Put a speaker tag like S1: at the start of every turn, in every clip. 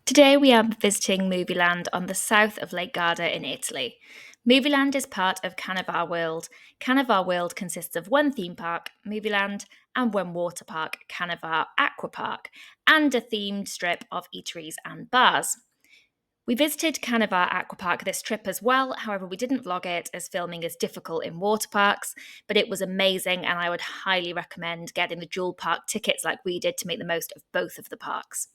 S1: Today we are visiting Movieland on the south of Lake Garda in Italy. Movieland is part of Caneva World. Caneva World consists of one theme park, Movieland, and one water park, Caneva Aqua Park, and a themed strip of eateries and bars. We visited Caneva Aqua Park this trip as well, however we didn't vlog it as filming is difficult in water parks, but it was amazing and I would highly recommend getting the dual park tickets like we did to make the most of both of the parks.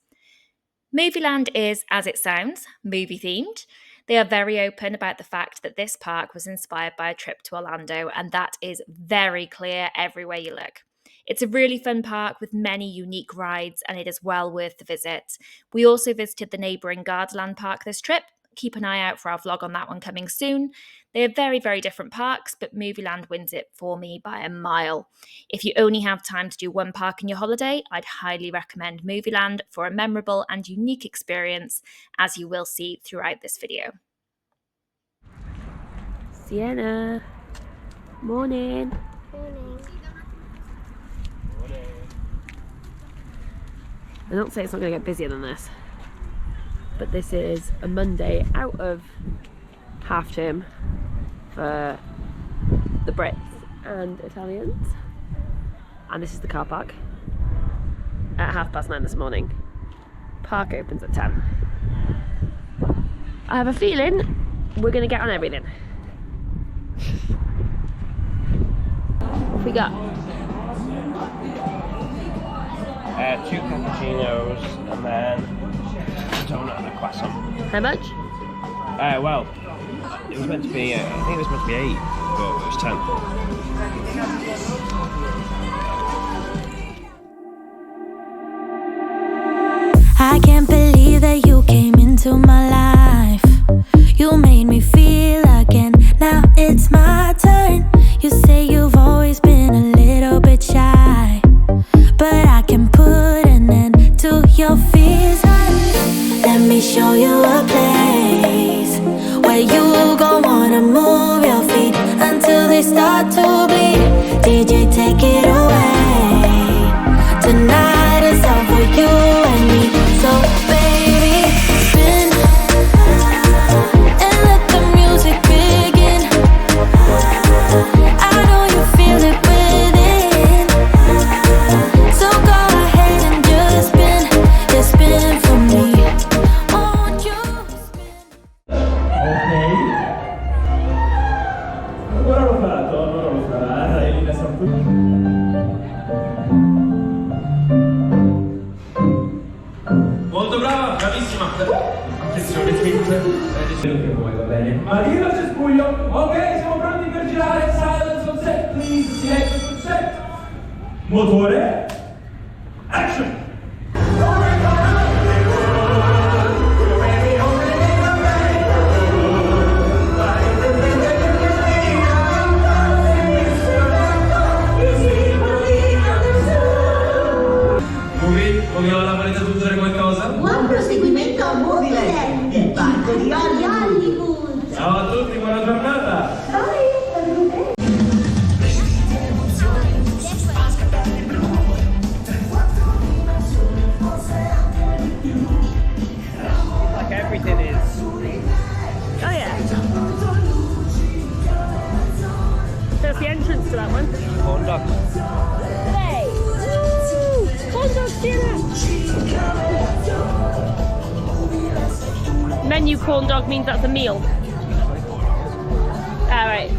S1: Movieland is, as it sounds, movie-themed. They are very open about the fact that this park was inspired by a trip to Orlando, and that is very clear everywhere you look. It's a really fun park with many unique rides, and it is well worth the visit. We also visited the neighbouring Gardaland Park this trip. Keep an eye out for our vlog on that one coming soon. They are very, very different parks, but Movieland wins it for me by a mile. If you only have time to do one park in your holiday, I'd highly recommend Movieland for a memorable and unique experience, as you will see throughout this video.
S2: Sienna, morning. I don't say it's not going to get busier than this, but this is a Monday out of half term for the Brits and Italians, and this is the car park at 9:30 this morning. Park opens at 10. I have a feeling we're going to get on everything. What we got?
S3: 2 cappuccinos and then a donut and a croissant.
S2: How much?
S3: Well, it was meant to be, I think it was meant to be 8, but it was 10.
S4: I can't believe that you came into my life. You made me feel again, now it's my turn. You say you've always been a little bit shy, but I can put an end to your fears. Let me show you a place where you gon' wanna move your feet until they start to bleed. DJ, take it away. Tonight is all for you and me. So baby, spin and let the music begin. I know you feel it within, so go ahead and just spin. Yeah, spin for me. Won't you spin?
S5: Ora l'ho fatto, ora lo farà, e adesso molto brava, bravissima. Attenzione, che vuoi, va bene. Marino cespuglio, ok, siamo pronti per girare. Silence on set, please. Silenzio sul set. Motore. Action. Vogliamo la valida aggiungere qualcosa?
S6: Buon proseguimento a Movieland, il parco di Hollywood.
S5: Ciao a tutti, buona giornata!
S3: Like everything is.
S2: Oh yeah. There's the entrance to that one.
S3: Corn dogs.
S2: Hey! Woo! Corn dogs, Sienna! Menu corn dog means that's a meal. Alright.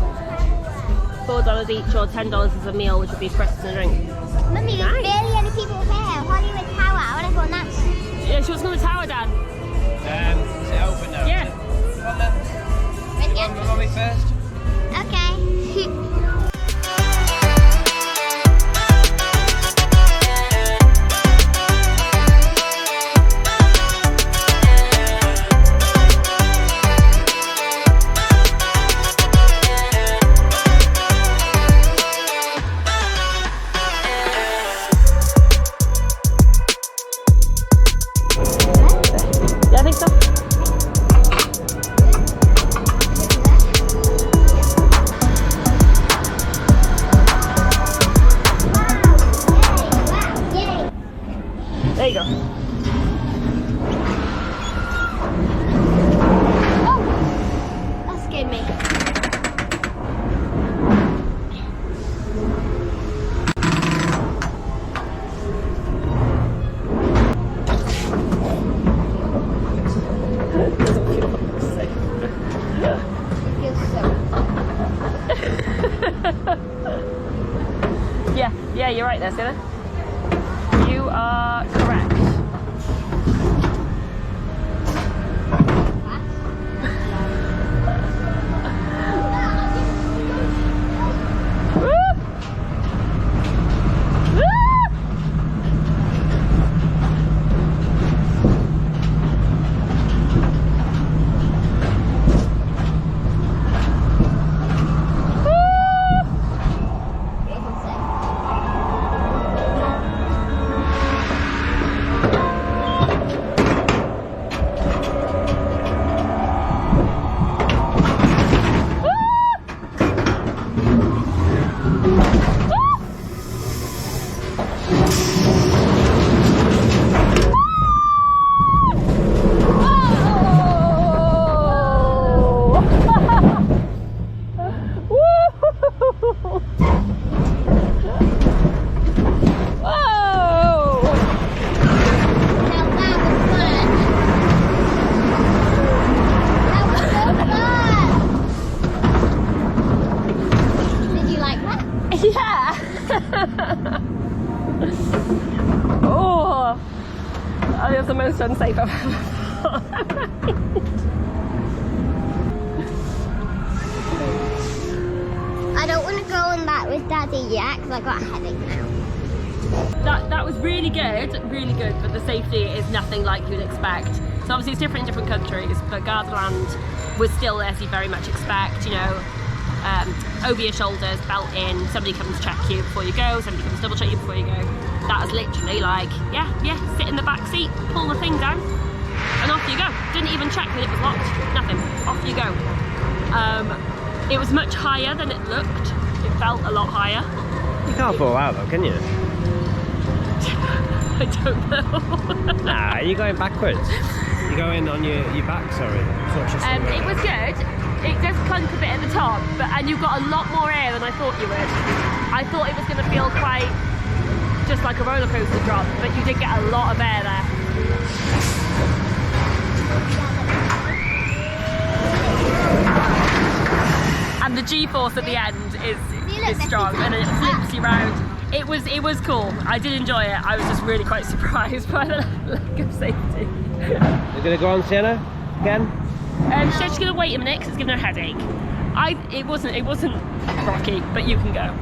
S2: $4 each or $10 is a meal, which would be breakfast and a drink.
S7: Mummy, there's barely any people here. Hollywood Tower. I want to go on that one.
S2: Yeah, she wants to go to the tower, Dad.
S3: Is it open now?
S2: Yeah.
S3: Come on then.
S7: Where's the
S3: You
S7: entrance?
S3: want me first?
S7: Okay.
S2: Yeah, I think so. There you go. Yeah, you're right there, Sienna. You are correct. Oh, that was the most unsafe I've ever felt.
S7: I don't want to go on that with Daddy yet because I got a headache now.
S2: That was really good, but the safety is nothing like you'd expect. So obviously it's different in different countries, but Gardaland was still as you very much expect, you know, over your shoulders, belt in, somebody comes check you before you go, somebody comes double check you before you go. That was literally like, yeah, sit in the back seat, pull the thing down, and off you go. Didn't even check that it was locked, nothing, off you go. It was much higher than it looked, it felt a lot higher.
S3: You can't fall out though, can you?
S2: I don't know.
S3: Nah, you're going backwards. You're going on your back, sorry.
S2: It was good. It does clunk a bit at the top, and you've got a lot more air than I thought you would. I thought it was going to feel quite just like a roller coaster drop, but you did get a lot of air there. And the G-force at the end is strong, and it flips you round. It was cool. I did enjoy it. I was just really quite surprised by the lack of safety.
S3: You're gonna go on, Sienna, again?
S2: She said she's gonna wait a minute because it's giving her a headache. It wasn't rocky, but you can go.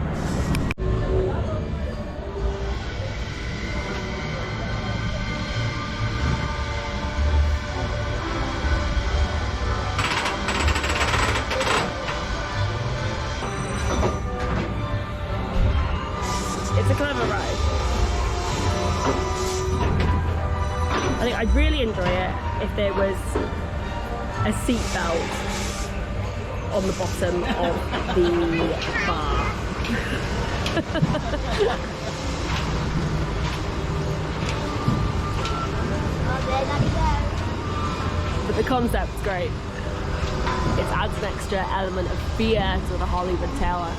S2: It's a clever ride. I think I'd really enjoy it if there was a seat belt on the bottom of the bar. But the concept's great. It adds an extra element of fear to the Hollywood Tower.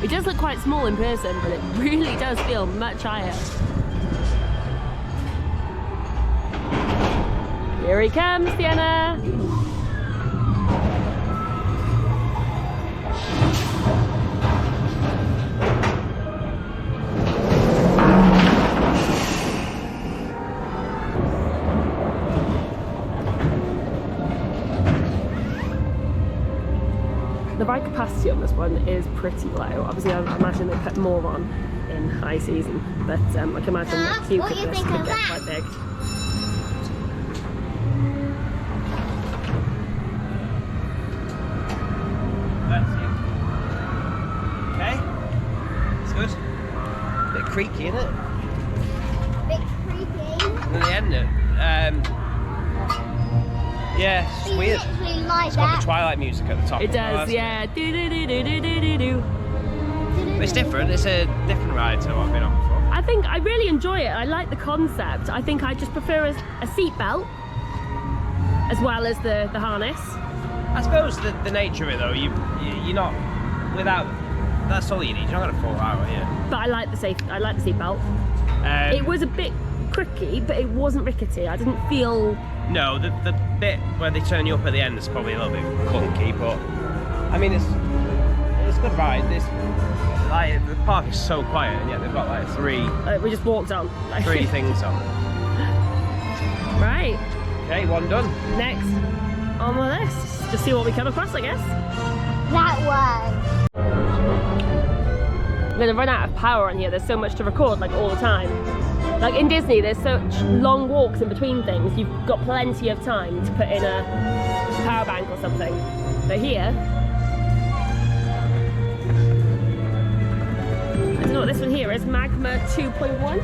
S2: It does look quite small in person, but it really does feel much higher. Here he comes, Sienna! The ride capacity on this one is pretty low. Obviously, I imagine they put more on in high season, but I can imagine that Cucurbits could get quite big.
S3: Creaky, isn't it?
S7: Bit creepy.
S3: And at the end, yeah, it's weird.
S7: Like
S3: it's got the Twilight music at the top.
S2: It does, yeah. Do do do do do do do do.
S3: It's different. It's a different ride to what I've been on before.
S2: I think I really enjoy it. I like the concept. I think I just prefer a seat belt as well as the harness.
S3: I suppose the nature of it though, you're not without. That's all you need. You're not gonna fall out, are you?
S2: But I like the seat belt. It was a bit cricky, but it wasn't rickety. I didn't feel.
S3: No, the bit where they turn you up at the end is probably a little bit clunky, but I mean it's a good ride. The park is so quiet, and yet they've got like three.
S2: We just walked on.
S3: Three things on.
S2: Right.
S3: Okay, one done.
S2: Next on the list, just see what we come across, I guess.
S7: That one.
S2: I'm gonna run out of power on here. There's so much to record, like all the time. Like in Disney, there's such long walks in between things. You've got plenty of time to put in a power bank or something. But here, I don't know what this one here is. Magma 2.1.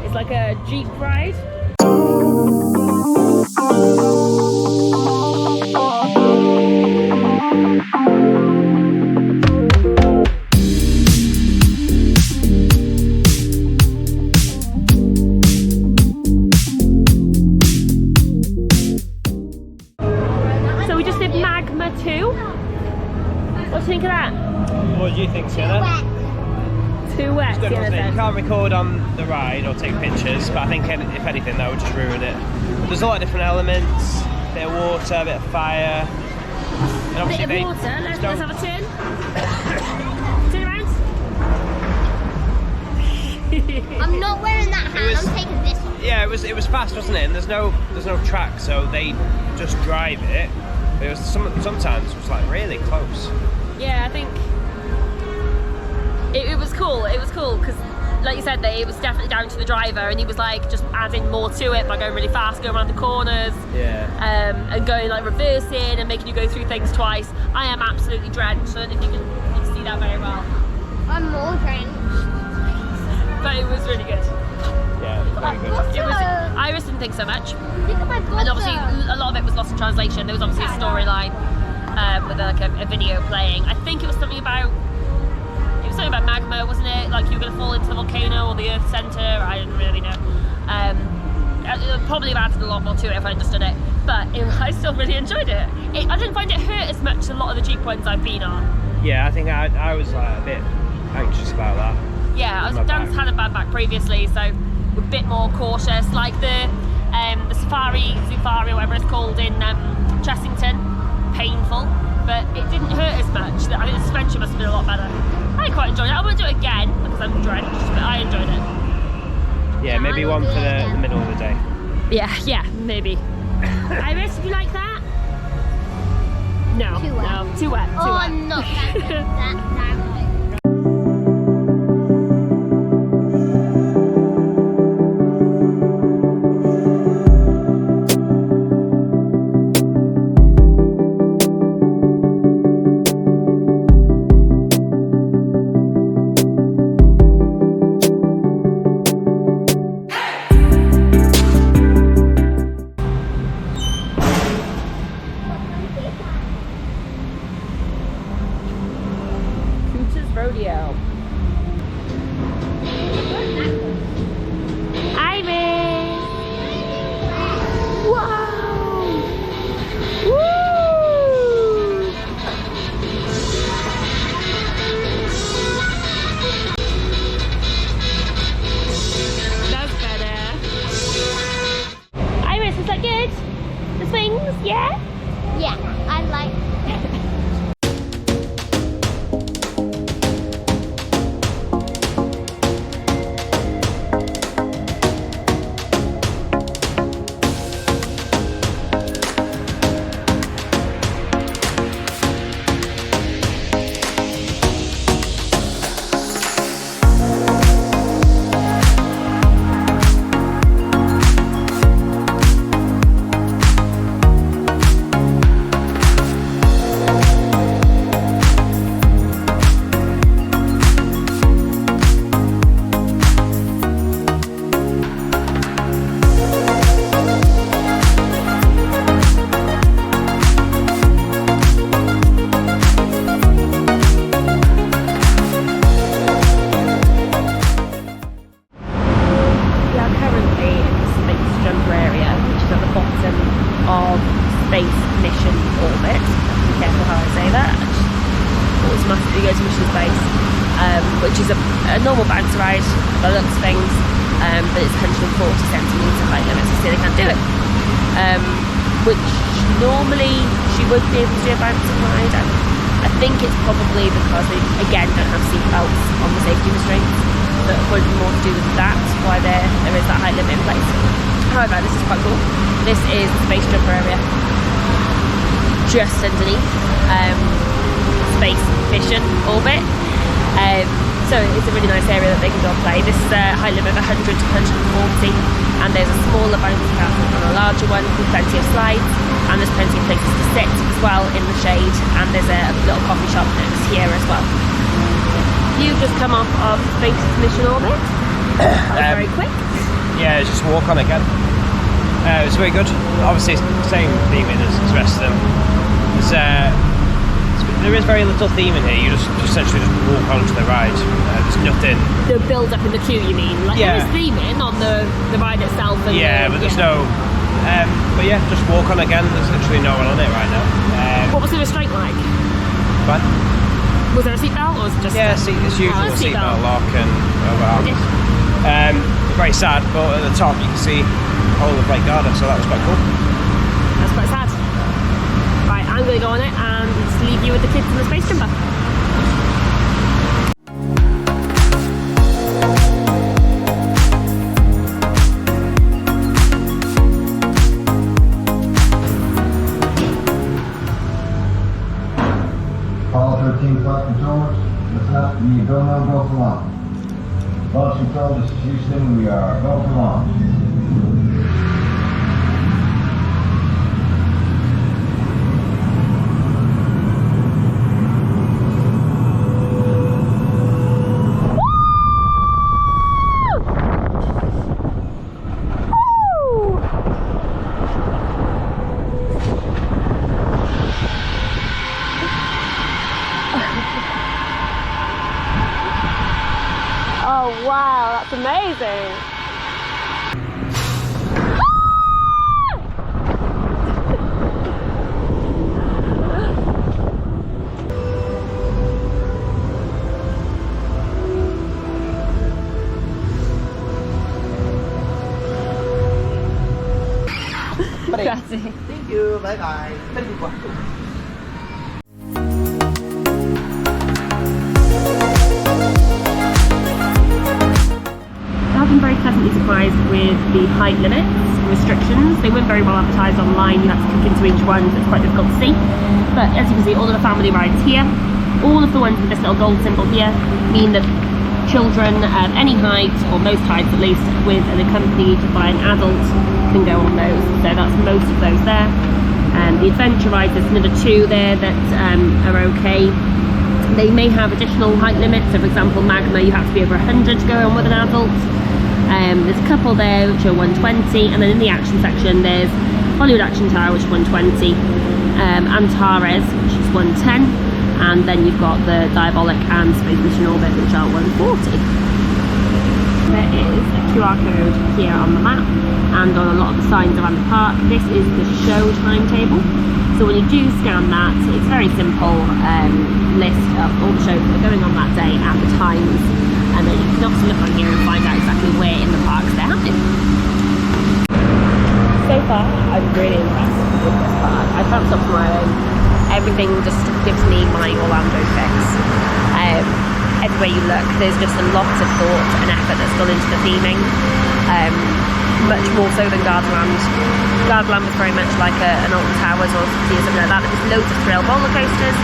S2: It's like a Jeep ride. So we just did Magma 2. What do you think of that?
S3: What do you think, Sienna?
S2: Too wet.
S3: It's good,
S2: Sienna
S3: wasn't it?
S2: said.
S3: You can't record on the ride or take pictures, but I think if anything that would just ruin it. There's a lot of different elements, a bit of water, a bit of fire. And
S2: A
S3: obviously
S2: bit of water. Let's have a turn. Turn around.
S7: I'm not wearing that hat. I'm taking this one.
S3: Yeah, it was fast, wasn't it? And there's no track, so they just drive it. But it was sometimes it was like really close.
S2: Yeah, I think it was cool. It was cool because, like you said, it was definitely down to the driver, and he was like just adding more to it by going really fast, going around the corners, and going like reversing and making you go through things twice. I am absolutely drenched. I don't think you can see that very well,
S7: I'm more drenched.
S2: but it was really good.
S3: Yeah, very good.
S2: It was. Iris didn't think so much,
S7: Look at my
S2: and obviously a lot of it was lost in translation. There was obviously a storyline with like a video playing. I think it was something about. Something about magma, wasn't it? Like you were going to fall into the volcano or the Earth Centre. I didn't really know. It probably have added a lot more to it if I understood it, but I still really enjoyed it. I didn't find it hurt as much as a lot of the Jeep ones I've been on.
S3: Yeah, I think I was like a bit anxious about that.
S2: Yeah, Dan's had a bad back previously, so we're a bit more cautious. Like the Safari, whatever it's called in Chessington, painful, but it didn't hurt as much. I think the suspension must have been a lot better. I quite enjoyed it. I won't do it again because I'm drenched, but I enjoyed it.
S3: Yeah, maybe one for the middle of the day.
S2: Yeah, maybe. Iris, did you like that? No,
S7: Too wet.
S2: no, too wet.
S7: Oh, I'm not that.
S2: Cooter's Rodeo. Iris! Wow! Woo! That's better. Iris, is that good? The swings, yeah?
S7: Yeah, I like.
S2: Space mission orbit. Be careful how I say that. Automatically go to mission space, which is a normal bounce ride by the looks of things, but it's 140 centimetre height limit, so they can't do it. which normally she would be able to do a bouncing ride. I think it's probably because they, again, don't have seatbelts on the safety restraints, but it would be more to do with that, why there is that height limit in place. However, this is quite cool. This is the space jumper area, just underneath Space Mission Orbit. So it's a really nice area that they can go and play. This is a height limit of 100 to 140, and there's a smaller bouncy castle and a larger one with plenty of slides, and there's plenty of places to sit as well in the shade, and there's a little coffee shop next here as well. You've just come off of Space Mission Orbit. That was very quick.
S3: Yeah, just walk on again. It was very good. Obviously, it's the same theming as the rest of them. There is very little theming here. You just essentially just walk onto the ride. There's nothing.
S2: The build up in the queue, you mean? Like there is theming on the ride itself. And
S3: but there's no. But yeah, just walk on again. There's literally no one on it right now.
S2: What was the restraint like?
S3: Fine.
S2: Was there a seatbelt or was it just?
S3: Yeah, it's usual seatbelt lock and very sad, but at the top you can see the whole of Lake Garda, so that was quite cool.
S2: That's quite sad. Right, I'm going to go on it and leave you with the kids in the space jumper.
S8: All 13 flight controllers, listen up, you go now, go for launch. Launch control, this is Houston, we are go for launch.
S2: Oh wow, that's amazing! Grazie.
S3: Thank you, bye bye.
S2: I've been very pleasantly surprised with the height limits restrictions. They weren't very well advertised online. You have to click into each one, so it's quite difficult to see. But as you can see, all of the family rides here, all of the ones with this little gold symbol here, mean that children of any height, or most heights at least, with an accompanied by an adult can go on those. So that's most of those there. The adventure rides, there's another 2 there that are okay. They may have additional height limits. So for example, Magma, you have to be over 100 to go on with an adult. There's a couple there which are 120, and then in the action section there's Hollywood Action Tower, which is 120, Antares, which is 110, and then you've got the Diabolik and Space Mission Orbit, which are 140. There is a QR code here on the map and on a lot of the signs around the park. This is the show timetable. So when you do scan that, it's a very simple list of all the shows that are going on that day and the times. And then you can also look on here and find out exactly where in the parks they're happening. So far, I'm really impressed with this park. I can't stop smiling. Everything just gives me my Orlando fix. Everywhere you look, there's just a lot of thought and effort that's gone into the theming. Much more so than Gardaland. Gardaland was very much like an Alton Towers or something like that. There was loads of thrill roller coasters,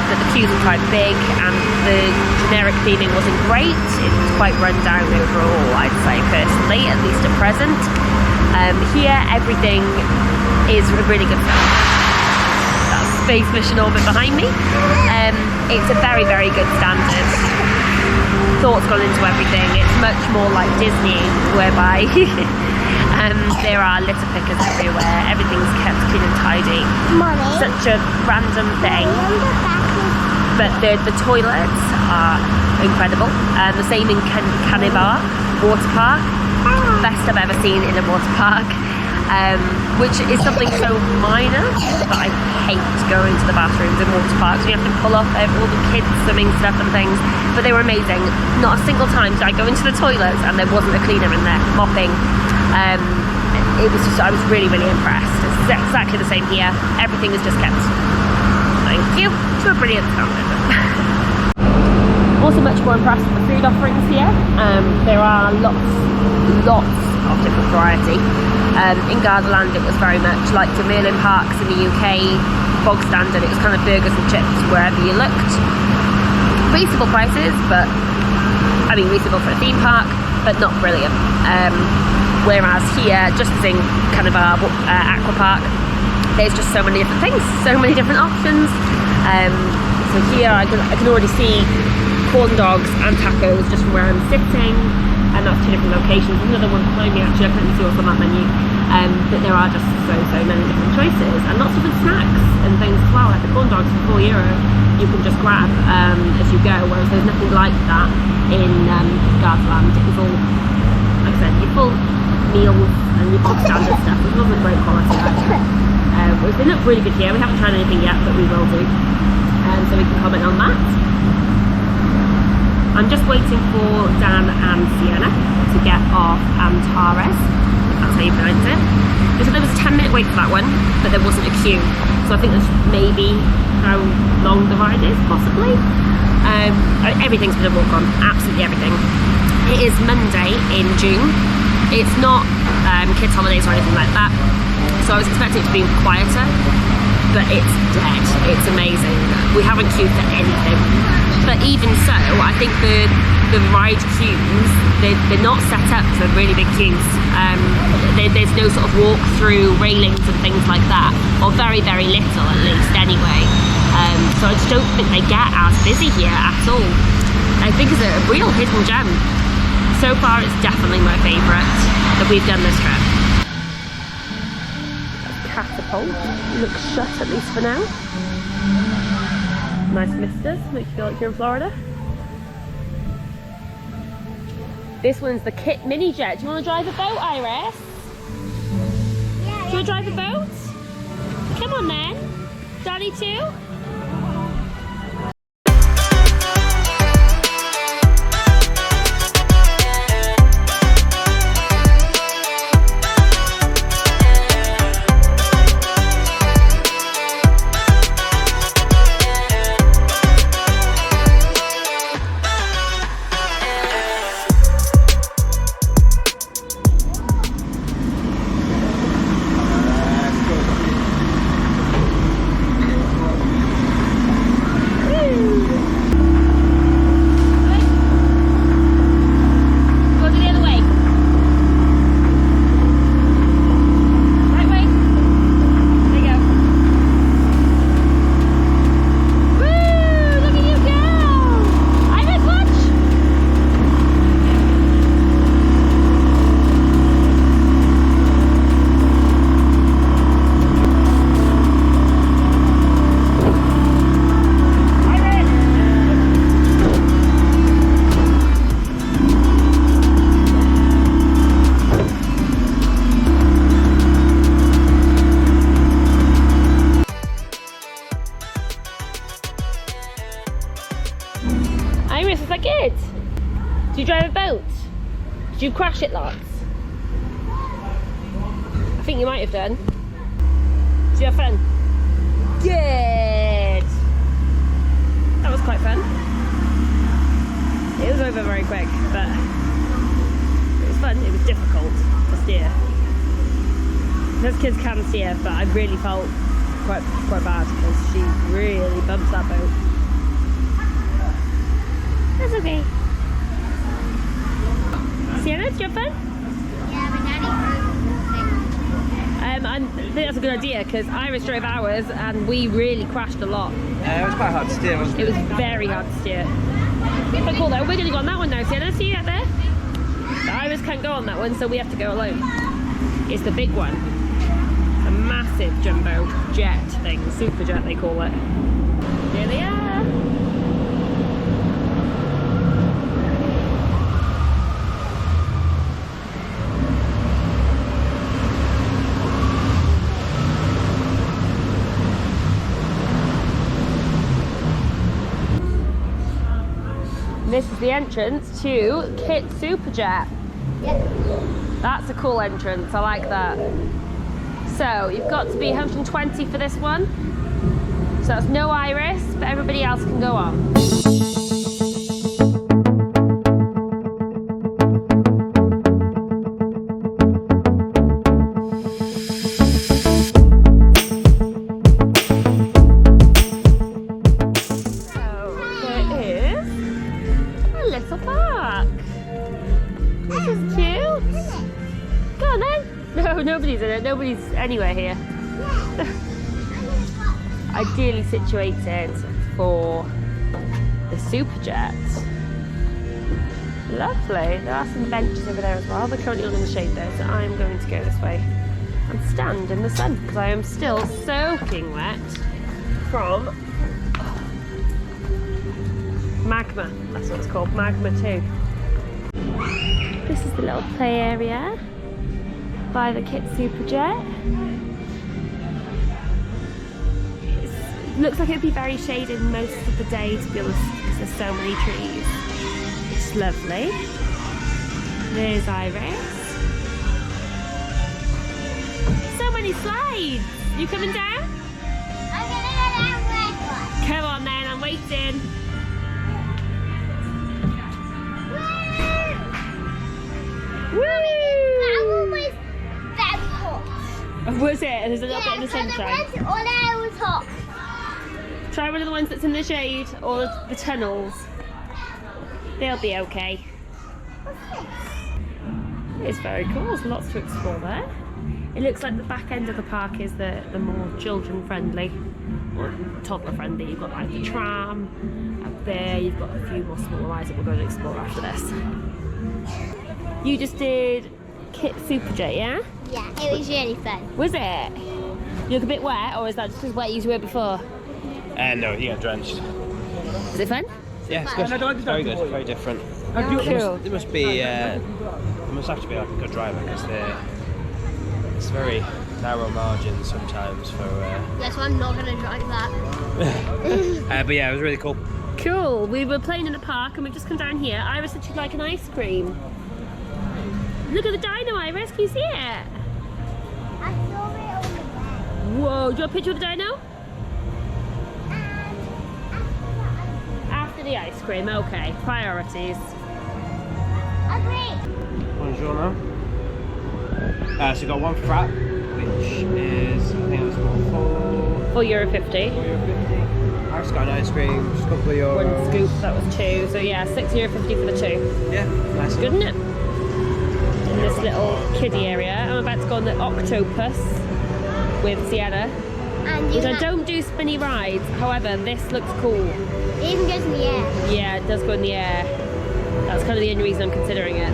S2: but the queues were quite big and the generic theming wasn't great. It was quite run down overall, I'd say personally, at least at present. Here, everything is really good stuff. That's Space Mission Orbit behind me. It's a very, very good standard. Thought's gone into everything. It's much more like Disney, whereby there are litter pickers everywhere. Everything's kept clean and tidy. Such a random thing, but the toilets are incredible. The same in Caneva water park. Best I've ever seen in a water park. Which is something so minor, but I hate going to the bathrooms in water parks. You have to pull off all the kids swimming stuff and things, but they were amazing. Not a single time did I go into the toilets and there wasn't a cleaner in there mopping. I was really, really impressed. It's exactly the same here. Everything is just kept, thank you, to a brilliant standard. Also much more impressed with the food offerings here. There are lots of different variety. In Gardaland it was very much like the Merlin parks in the UK, bog standard. It was kind of burgers and chips wherever you looked. Reasonable prices, but I mean reasonable for a theme park, but not brilliant. Whereas here, just as in Caneva Aqua Park, there's just so many different things, so many different options. So here I can already see corn dogs and tacos just from where I'm sitting, and that's two different locations. There's another one behind me actually, I couldn't see what's on that menu. But there are just so many different choices, and lots of different snacks and things as well, like the corn dogs for €4 you can just grab as you go, whereas there's nothing like that in Gardaland. It was all, like I said, your full meals and your bog standard stuff. It wasn't great quality actually. They look really good here. We haven't tried anything yet, but we will do, so we can comment on that. I'm just waiting for Dan and Sienna to get off Antares. That's how you pronounce it. So there was a 10-minute wait for that one, but there wasn't a queue. So I think that's maybe how long the ride is, possibly. Everything's been a walk on, absolutely everything. It is Monday in June. It's not kids' holidays or anything like that. So I was expecting it to be quieter, but it's dead. It's amazing. We haven't queued for anything. But even so, I think the ride queues, they're not set up for really big queues. There's no sort of walk-through railings and things like that, or very, very little at least anyway. So I just don't think they get as busy here at all. I think it's a real hidden gem. So far it's definitely my favourite that we've done this trip. Catapult, looks shut at least for now. Nice vistas, makes you feel like you're in Florida. This one's the Kitt Mini Jet. Do you want to drive a boat, Iris? Yeah. Do you want to drive a boat? Come on then. Daddy too? Iris, is that good? Do you drive a boat? Did you crash it lots? I think you might have done. Did you have fun? Good! That was quite fun. It was over very quick, but it was fun. It was difficult to steer. Those kids can steer, but I really felt quite bad because she really bumped that boat. That's okay. Sienna, did you have fun?
S7: Yeah, but Daddy
S2: I think that's a good idea because Iris drove ours and we really crashed a lot.
S3: It was quite hard to steer, wasn't it?
S2: It was very hard to steer. But cool though, we're going to go on that one now, Sienna. See you out there? But Iris can't go on that one, so we have to go alone. It's the big one. A massive jumbo jet thing, Superjet they call it. Here they are. This is the entrance to Kitt Superjet.
S7: Yep.
S2: That's a cool entrance, I like that. So you've got to be 120 for this one. So that's no iris, but everybody else can go on. Nobody's in it, nobody's anywhere here. Ideally situated for the Superjet. Lovely. There are some benches over there as well. They're currently all in the shade though, so I'm going to go this way and stand in the sun because I am still soaking wet from Magma. That's what it's called, Magma 2. This is the little play area by the Kitt Superjet. It looks like it'd be very shaded most of the day, to be honest, because there's so many trees. It's lovely. There's Iris. So many slides. You coming down?
S7: I'm gonna go down red one.
S2: Come on then, I'm waiting. Woo!
S7: That one was very hot.
S2: Was it? There's a little bit in the
S7: So
S2: sunshine.
S7: the all air was hot.
S2: Try one of the ones that's in the shade or the tunnels. They'll be okay. It's very cool. There's lots to explore there. It looks like the back end of the park is the more children friendly or toddler friendly. You've got like the tram up there. You've got a few more smaller rides that we're going to explore after this. You just did Kitt Superjet, yeah?
S7: Yeah, it was really fun.
S2: Was it? You look a bit wet, or is that just as wet as you were before?
S3: No, you get drenched.
S2: Is it fun?
S3: Yeah, it's good. Very good, very different.
S2: Cool.
S3: There must be, there must have to be like a good driver because it's very narrow margins sometimes for.
S7: Yes, I'm not gonna drive that.
S3: But yeah, it was really cool.
S2: Cool. We were playing in the park and we've just come down here. Iris said she'd like an ice cream. Look at the dino, Iris. Can you see it?
S7: I saw it on the way.
S2: Whoa. Do you want a picture of the dino? After the ice cream. Okay. Priorities.
S7: Agree.
S3: Bonjour now. So we've got one frap, which is, I think it was
S2: €4.50.
S3: I've got an ice cream, just a couple of euros.
S2: One scoop, that was two. So yeah, €6.50 for the two.
S3: Yeah, nice.
S2: Good, isn't it? In this little kiddie area. I'm about to go on the Ocktopus with Sienna.
S7: And you
S2: Which I don't do spinny rides, however, this looks cool.
S7: It even goes in the air.
S2: Yeah, it does go in the air. That's kind of the only reason I'm considering it.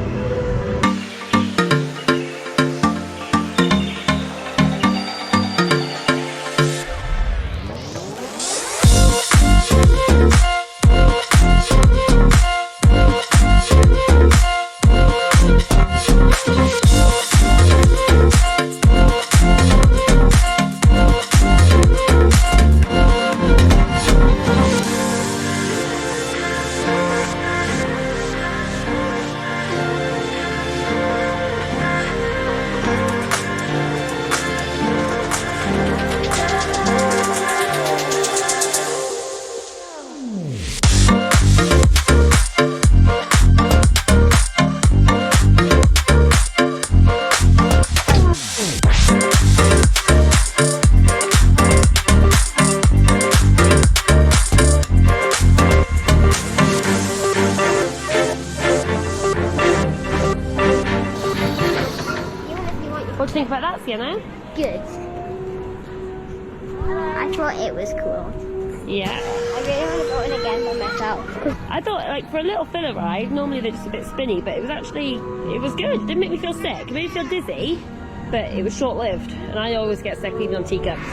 S2: What do you think about that, Sienna?
S7: Good. I thought it was cool.
S2: Yeah.
S7: I really want to go in again by myself.
S2: I thought, like, for a little filler ride, normally they're just a bit spinny, but it was actually, it was good. It didn't make me feel sick. It made me feel dizzy, but it was short-lived. And I always get sick even on teacups.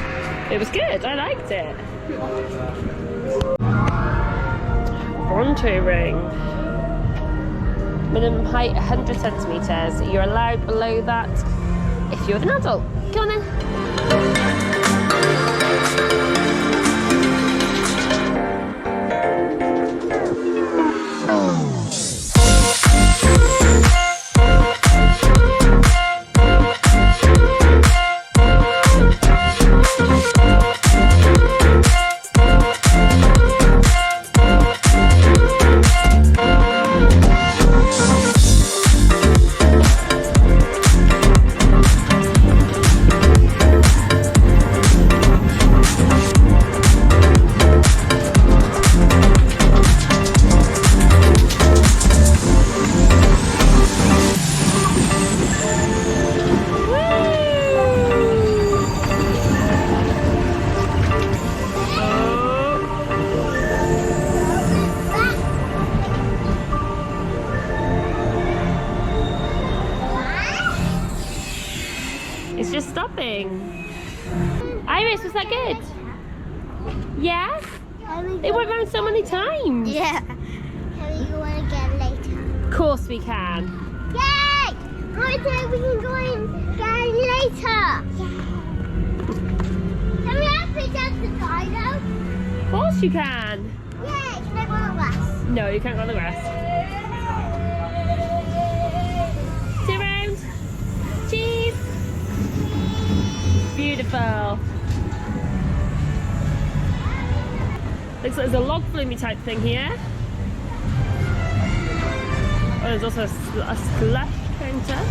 S2: It was good. I liked it. Bront'o'ring. Minimum height 100 centimetres. You're allowed below that if you're an adult. Go on then. going? Iris, was that good? Yeah? They went round so many times.
S7: Yeah. Can we go on again later?
S2: Of course we can.
S7: Yay! I think we can go in again later. Can we actually dance the dino?
S2: Of course you can.
S7: Yay! Can I go on the grass?
S2: No, you can't go on the grass. Sit around. Cheese. Beautiful. Looks like there's a log flume type thing here. Oh, there's also a splash counter.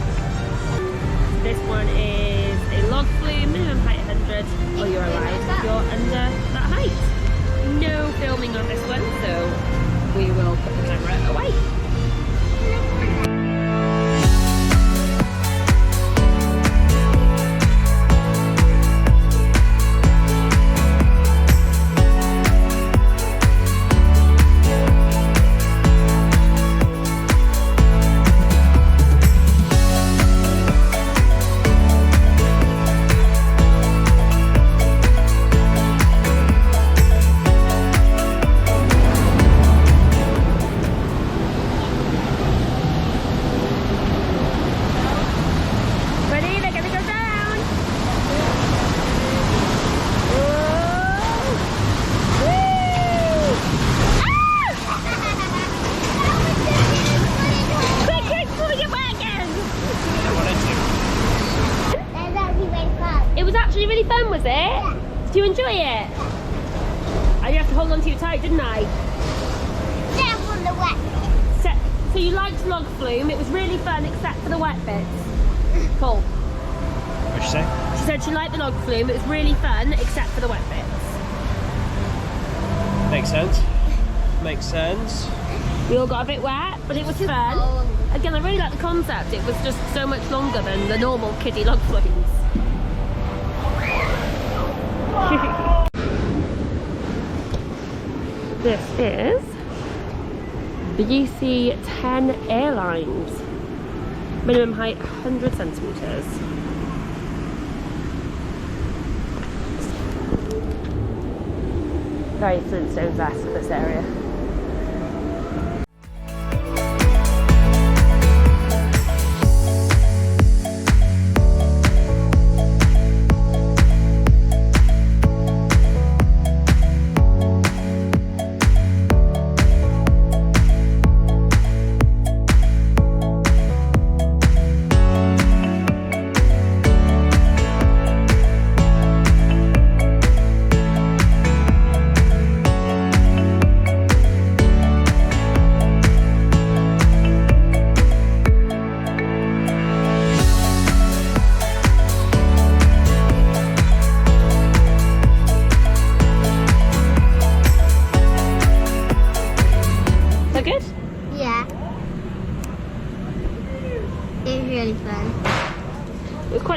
S2: This one is a log flume, minimum height 100. Oh, you're allowed if you're under that height. No filming on this one, so we will put the camera away. Did you enjoy it? I have to hold on to you tight, didn't I?
S7: Step on the wet bit.
S2: So you liked log flume, it was really fun except for the wet bits. Cool.
S3: What'd she say?
S2: She said she liked the log flume, it was really fun except for the wet bits.
S3: Makes sense. Makes sense.
S2: We all got a bit wet, but it was fun. Again, I really like the concept, it was just so much longer than the normal kiddie log flumes. This is BC-10 Airlines. Minimum height 100 centimetres. Very Flintstones-esque, this area.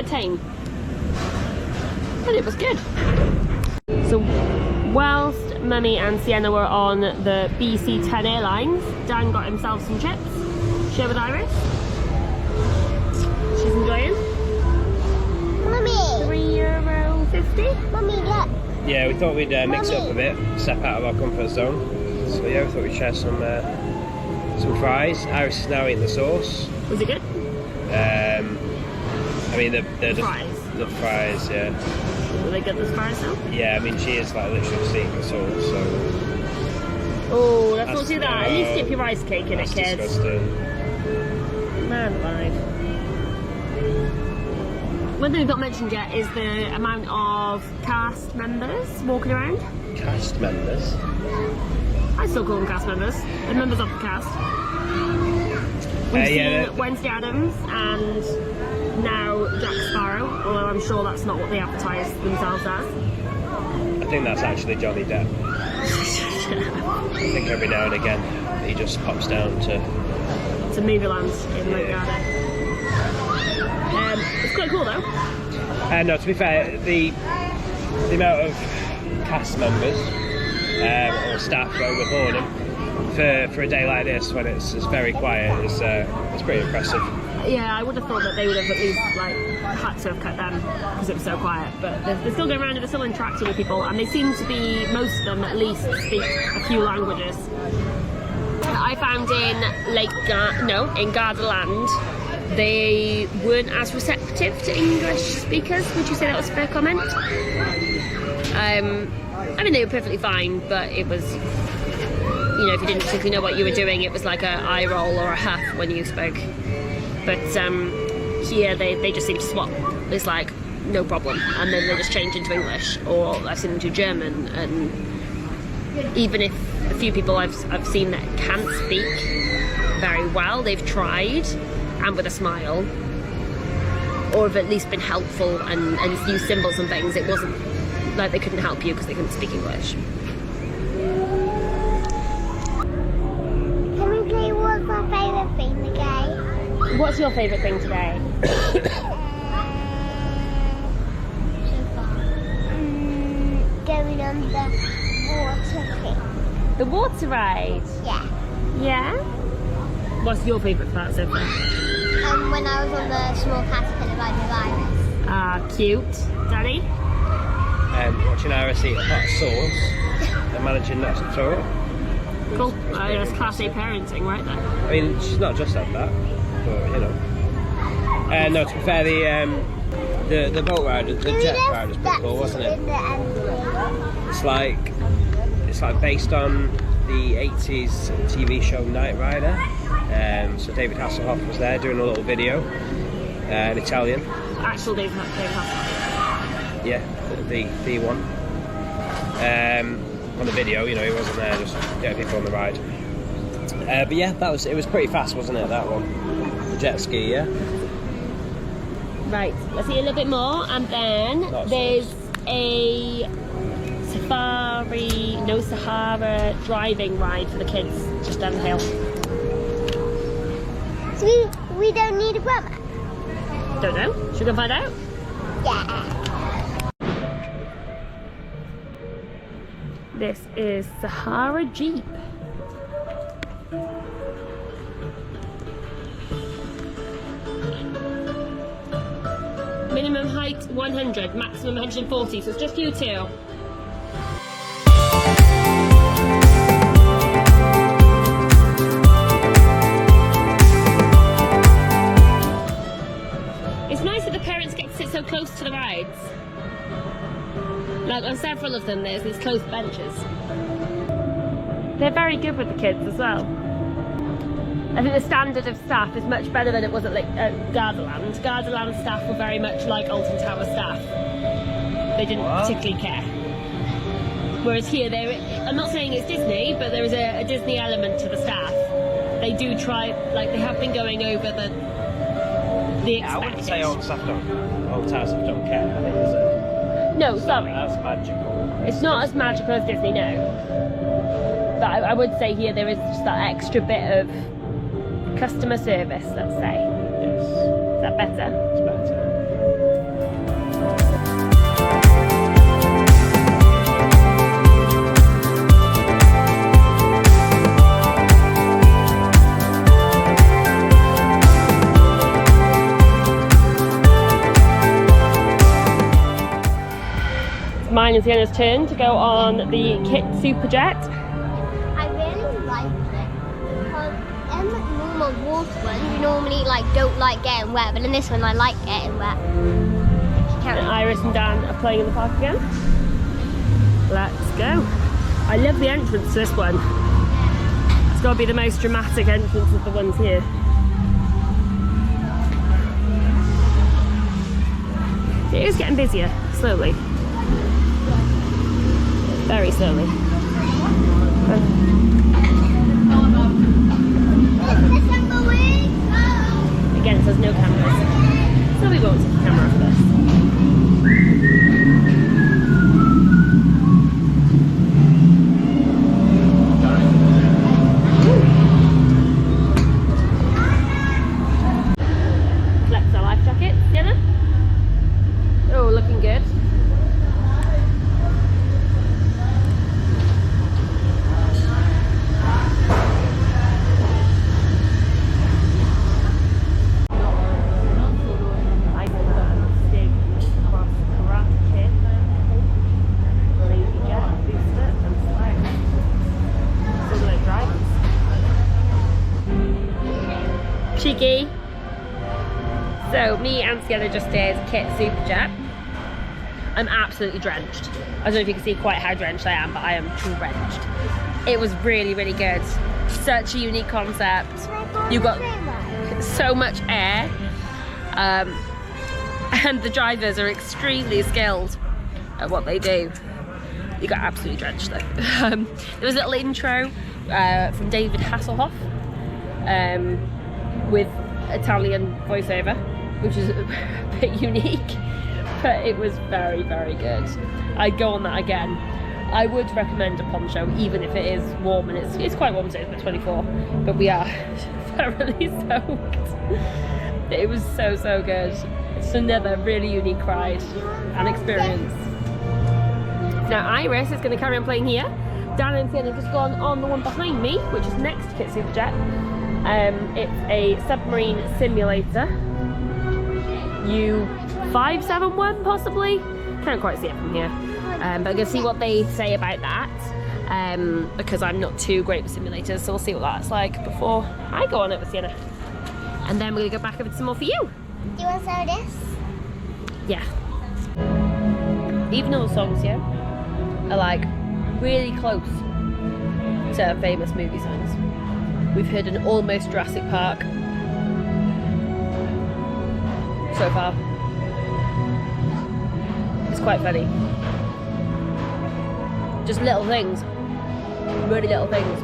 S2: Tame, but it was good. So whilst Mummy and Sienna were on the BC-10 Airlines, Dan got himself some chips. Share with Iris. She's enjoying.
S7: Mummy!
S2: €3.50.
S7: Mummy, look.
S3: Yeah, we thought we'd mix it up a bit, step out of our comfort zone. So yeah, we thought we'd share some fries. Iris is now eating the sauce.
S2: Was it good?
S3: I mean, they're just
S2: fries.
S3: The fries, yeah.
S2: Were they good, the fries though?
S3: Yeah, I mean, she is like literally just eating the sauce, so.
S2: Oh, let's not do that. At least dip your rice cake in it, kids.
S3: Disgusting.
S2: Man alive. One thing we've not mentioned yet is the amount of cast members walking around.
S3: Cast members?
S2: I still call them cast members. The members of the cast. We've seen Wednesday Addams and now Jack Sparrow, although I'm sure that's not what they advertise themselves as.
S3: I think that's actually Johnny Depp. I think every now and again he just pops down to
S2: Movieland in Lake Garda. It's quite cool though.
S3: No, to be fair, the amount of cast members or staff over morning for a day like this when it's very quiet is pretty impressive.
S2: Yeah, I would have thought that they would have at least like had to have cut them because it was so quiet. But they're still going around and they're still interacting with people, and they seem to be, most of them at least, speak a few languages. I found in Gardaland, they weren't as receptive to English speakers. Would you say that was a fair comment? I mean, they were perfectly fine, but it was, you know, if you didn't particularly know what you were doing, it was like a eye roll or a huff when you spoke. But here they just seem to swap. It's like, no problem, and then they just change into English, or I've seen them do German, and even if a few people I've seen that can't speak very well, they've tried, and with a smile, or have at least been helpful and used symbols and things. It wasn't like they couldn't help you because they couldn't speak English.
S7: Can we play what's my favourite thing today?
S2: What's your favourite thing today?
S7: Going on the water thing.
S2: The water ride?
S7: Yeah.
S2: Yeah? What's your favourite part so far?
S7: When I was on the small caterpillar ride with Iris.
S2: Ah, cute. Daddy?
S3: Watching Iris eat a pot of sauce and managing not to throw up.
S2: Cool. That's class A parenting right there.
S3: I mean, she's not just had that, but you know. No, to be fair, the boat ride, the jet ride was pretty cool, wasn't it? It's like based on the 80s TV show Knight Rider. So David Hasselhoff was there doing a little video, in Italian.
S2: Actual David Hasselhoff.
S3: Yeah, the one. On the video, you know, he wasn't there, just getting people on the ride. But yeah, it was pretty fast, wasn't it, that one? The jet ski, yeah?
S2: Right, let's see a little bit more, and then there's a Sahara driving ride for the kids just down the hill.
S7: So we don't need a brother?
S2: Don't know. Should we go find out?
S7: Yeah.
S2: This is Sahara Jeep. Minimum height 100, maximum 140, so it's just you two. It's nice that the parents get to sit so close to the rides. Like on several of them, there's these close benches. They're very good with the kids as well. I think the standard of staff is much better than it was at Gardaland. Gardaland staff were very much like Alton Tower staff. They didn't particularly care. Whereas here, I'm not saying it's Disney, but there is a Disney element to the staff. They do try, like they have been going over the expected.
S3: I wouldn't say Alton Tower staff don't care, I think it's
S2: no, sorry.
S3: That's magical.
S2: It's not as magical as Disney, no. But I would say here there is just that extra bit of customer service, let's say.
S3: Yes.
S2: Is that better?
S3: It's better.
S2: Mine and Sienna's turn to go on the Kitt Superjet.
S7: I really like it because in the normal water ones you normally don't like getting wet, but in this one I like getting wet.
S2: And Iris and Dan are playing in the park again. Let's go. I love the entrance to this one. It's got to be the most dramatic entrance of the ones here. It is getting busier, slowly. Very slowly. Again, it says no cameras. So we won't take the camera for this. Flex our life jacket, Sienna. Oh, looking good. cheeky. So me and Sienna just did Kitt Superjet. I'm absolutely drenched. I don't know if you can see quite how drenched I am, but I am drenched. It was really, really good. Such a unique concept. You've got so much air. And the drivers are extremely skilled at what they do. You got absolutely drenched though. There was a little intro from David Hasselhoff with Italian voiceover, which is a bit unique, but it was very, very good. I'd go on that again. I would recommend a poncho, even if it is warm, and it's quite warm today, it's 24, but we are thoroughly soaked. It was so, so good. It's another really unique ride and experience. Now Iris is going to carry on playing here. Dan and Sienna have just gone on the one behind me, which is next to Kitt Superjet. It's a submarine simulator. U571 possibly? Can't quite see it from here. But I'm going to see what they say about that. Because I'm not too great with simulators, so we'll see what that's like before I go on it with Sienna. And then we're going to go back over to some more for you.
S7: Do you want some of this?
S2: Yeah. Even all the songs here are like really close to famous movie songs. We've heard an almost Jurassic Park so far. It's quite funny. Just little things, really little things,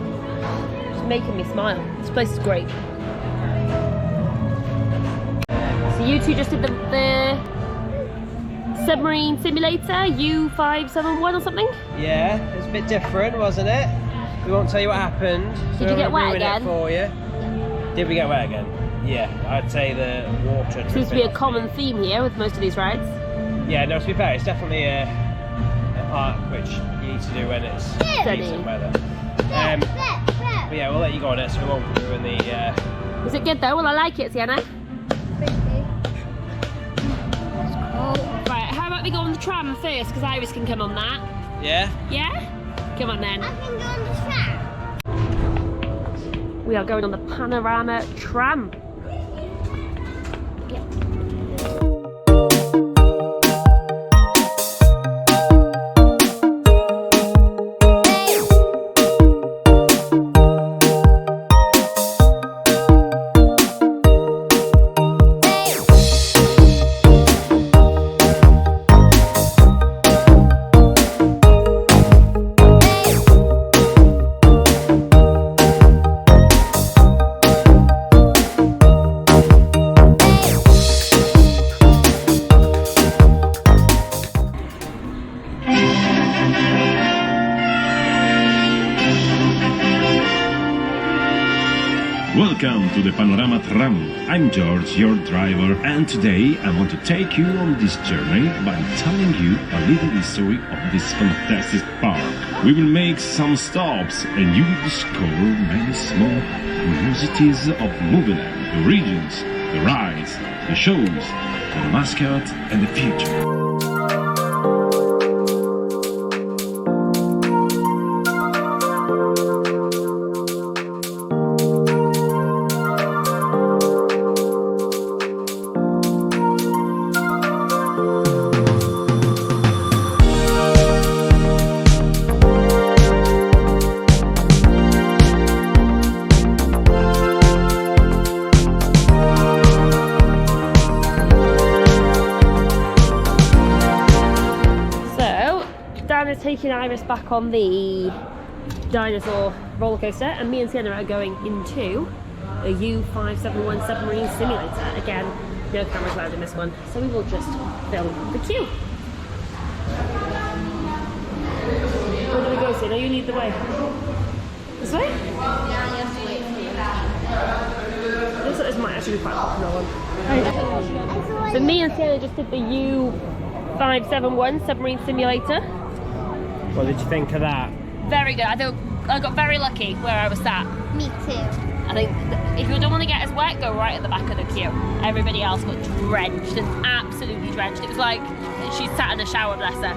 S2: just making me smile. This place is great. So you two just did the submarine simulator, U571 or something?
S3: Yeah, it was a bit different, wasn't it? We won't tell you what happened.
S2: Did you get wet
S3: ruin
S2: again?
S3: It for you. Did we get wet again? Yeah, I'd say the water
S2: Seems to be a common theme here with most of these rides.
S3: Yeah, no, to be fair, it's definitely a part which you need to do when it's decent weather. But yeah, we'll let you go on it, so we won't ruin the...
S2: Was it good though? Well, I like it, Sienna. Right, how about we go on the tram first, because Iris can come on that.
S3: Yeah?
S2: Yeah? Come on then.
S7: I can go on the tram.
S2: We are going on the Panorama Tram.
S9: Welcome to the Panorama Tram. I'm George, your driver, and today I want to take you on this journey by telling you a little history of this fantastic park. We will make some stops and you will discover many small curiosities of Movieland, the regions, the rides, the shows, the mascot and the future.
S2: Taking Iris back on the dinosaur roller coaster, and me and Sienna are going into a U571 submarine simulator. Again, no cameras allowed in this one, so we will just film the queue. Where do we go, Sienna? You lead the way. This way? Yeah, you have to wait for me. Looks like this might actually be quite a popular one. So me and Sienna just did the U571 submarine simulator.
S3: What did you think of that?
S2: Very good. I got very lucky where I was sat.
S7: Me too.
S2: I think if you don't want to get as wet, go right at the back of the queue. Everybody else got drenched and absolutely drenched. It was like she sat in a shower, bless her.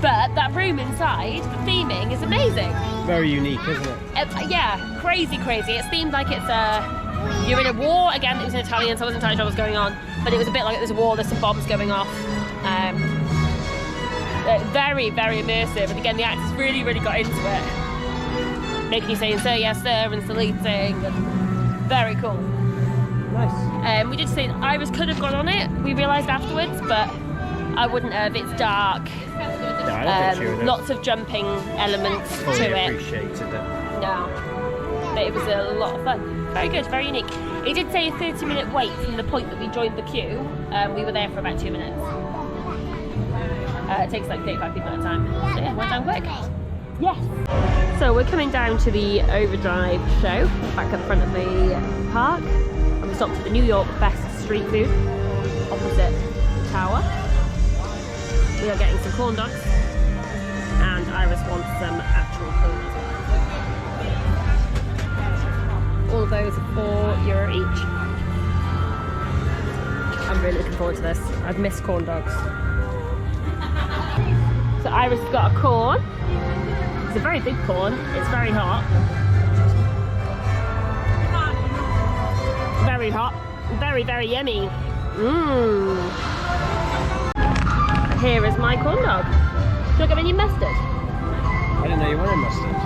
S2: But that room inside, the theming is amazing.
S3: Very unique, isn't it?
S2: Yeah, crazy. It's themed like it's a You're in a war. Again, it was in Italian, so I wasn't entirely sure what was going on. But it was a bit like there's a war, there's some bombs going off. Very, very immersive. And again, the actors really, really got into it. Making you saying, sir, yes, sir, and saluting. And very cool.
S3: Nice.
S2: We did say Iris could have gone on it, we realised afterwards, but I wouldn't have. It's dark.
S3: No, I don't think she would have
S2: Lots of jumping elements
S3: fully
S2: to it.
S3: appreciated it.
S2: No. But it was a lot of fun. Very good, very unique. It did say a 30-minute wait from the point that we joined the queue. We were there for about 2 minutes. It takes like 35 people at a time. So yeah, went down quick. Yes. So we're coming down to the Overdrive Show, back at the front of the park. And we stopped at the New York Best Street Food, opposite the tower. We are getting some corn dogs, and Iris wants some actual corn as well. All of those are €4 each. I'm really looking forward to this. I've missed corn dogs. So Iris has got a corn. It's a very big corn. It's very hot. Very hot. Very, very yummy. Here is my corn dog. Do you want any mustard?
S3: I didn't know you wanted mustard.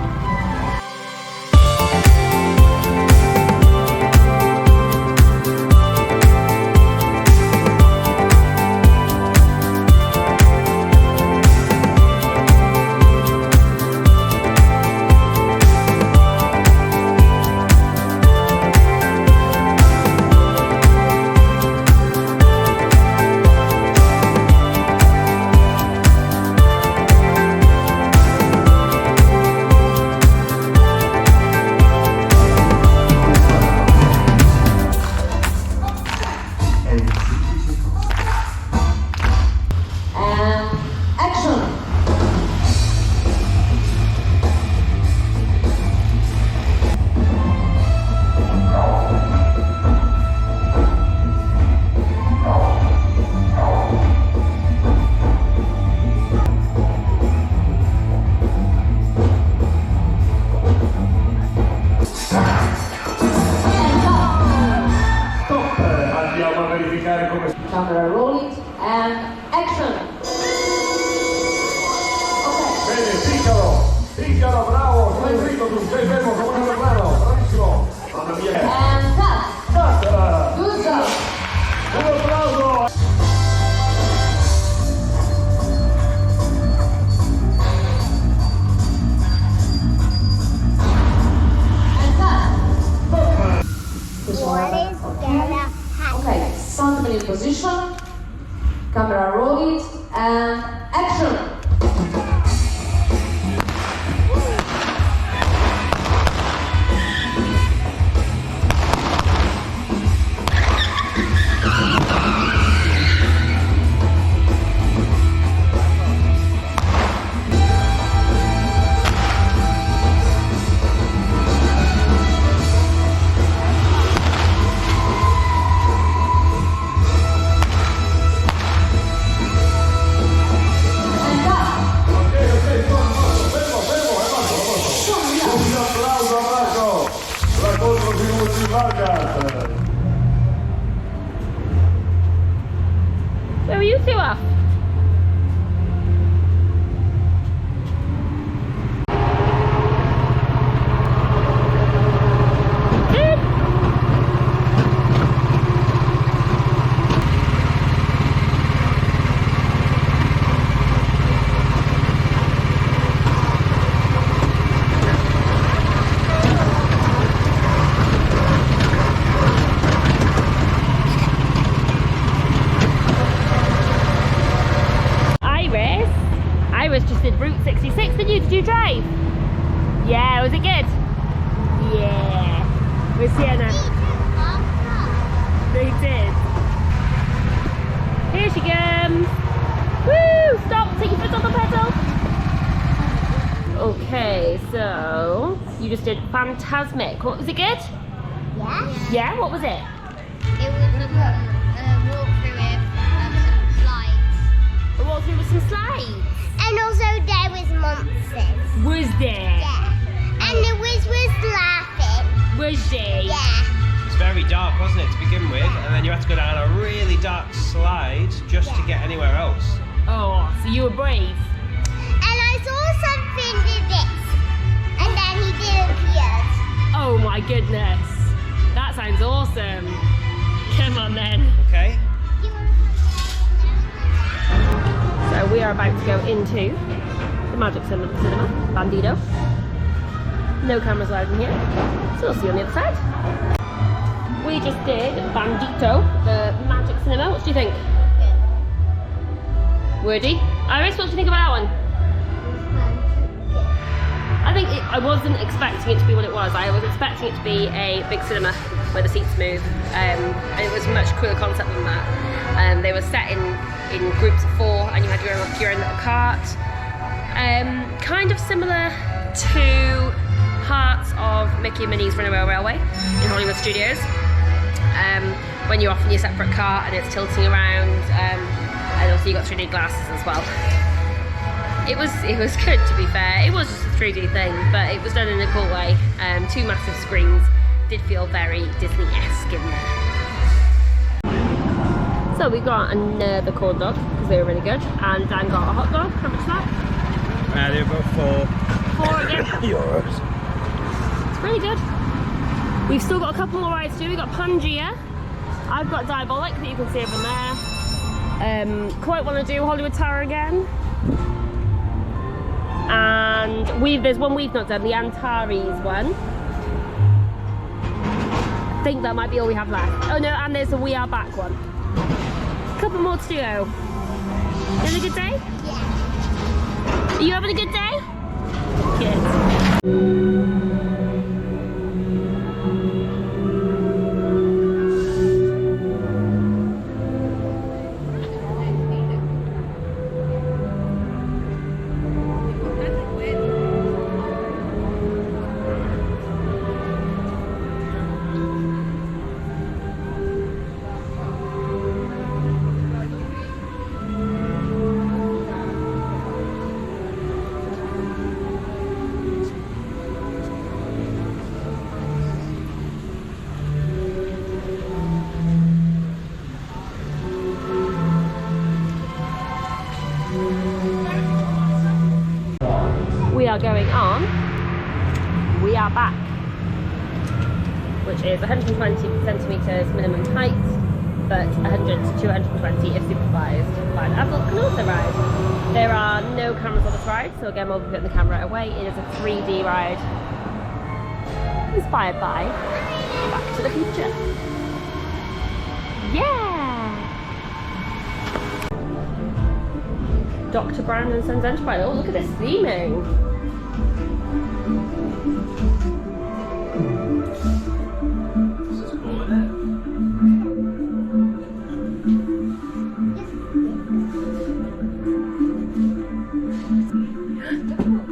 S10: Camera rolling and action.
S8: Piccolo, bravo, sei dritto tu, sei fermo come un aeroplano, bravissimo. Mamma mia.
S10: And cut. Good job.
S8: Un applauso.
S10: What is gonna happen? Okay, stuntman in position. Camera roll it and action.
S2: Where were you two off? Iris just did Route 66, didn't you? Did you drive? Yeah, was it good? Yeah. With Sienna. They did. Here she comes. Woo! Stop, take your foot off the pedal. Okay, so you just did Fantasmik. What was it good?
S7: Yeah.
S2: Yeah, what was it?
S7: It was a walkthrough with some slides.
S2: A walkthrough with some slides.
S7: And also there was monsters.
S2: Was there?
S7: Yeah. And the Wiz was laughing.
S2: Was she?
S7: Yeah.
S3: was very dark, wasn't it, to begin with? And then you had to go down a really dark slide just to get anywhere else.
S2: Oh, so you were brave.
S7: And I saw something did this, and then he disappeared.
S2: Oh my goodness. That sounds awesome. Come on then.
S3: Okay.
S2: So we are about to go into the Magic Cinema, Bandido. No cameras allowed in here, so we'll see you on the other side. We just did Bandido, the Magic Cinema. What do you think? Wordy? Iris, what do you think about that one? I think I wasn't expecting it to be what it was. I was expecting it to be a big cinema where the seats move. And it was a much cooler concept than that. They were set in groups of 4 and you had your own little cart. Kind of similar to parts of Mickey and Minnie's Runaway Railway in Hollywood Studios. When you're off in your separate cart and it's tilting around. And also you got 3D glasses as well. It was good, to be fair. It was just a 3D thing, but it was done in a cool way. 2 massive screens. Did feel very Disney-esque in there. So we got another corn dog because they were really good, and Dan got a hot dog. How much is that?
S3: They were both 4.
S2: 4 again.
S3: Euros.
S2: It's pretty good. We've still got a couple more rides to do. We've got Pangea. I've got Diabolik that you can see over there. Quite want to do Hollywood Tower again. And there's one we've not done, the Antares one. I think that might be all we have left. Oh no, and there's a We Are Back one. A couple more to do. You having a good day? Yeah. Are you having a good day? Good. We are going on We Are Back, which is 120 centimetres minimum height, but 100 to 220 if supervised by an adult can also ride. There are no cameras on this ride, so again we'll be putting the camera away. It is a 3D ride inspired by Back to the Future. Yeah! Dr. Brown and Sons Enterprise. Oh, look at this theming.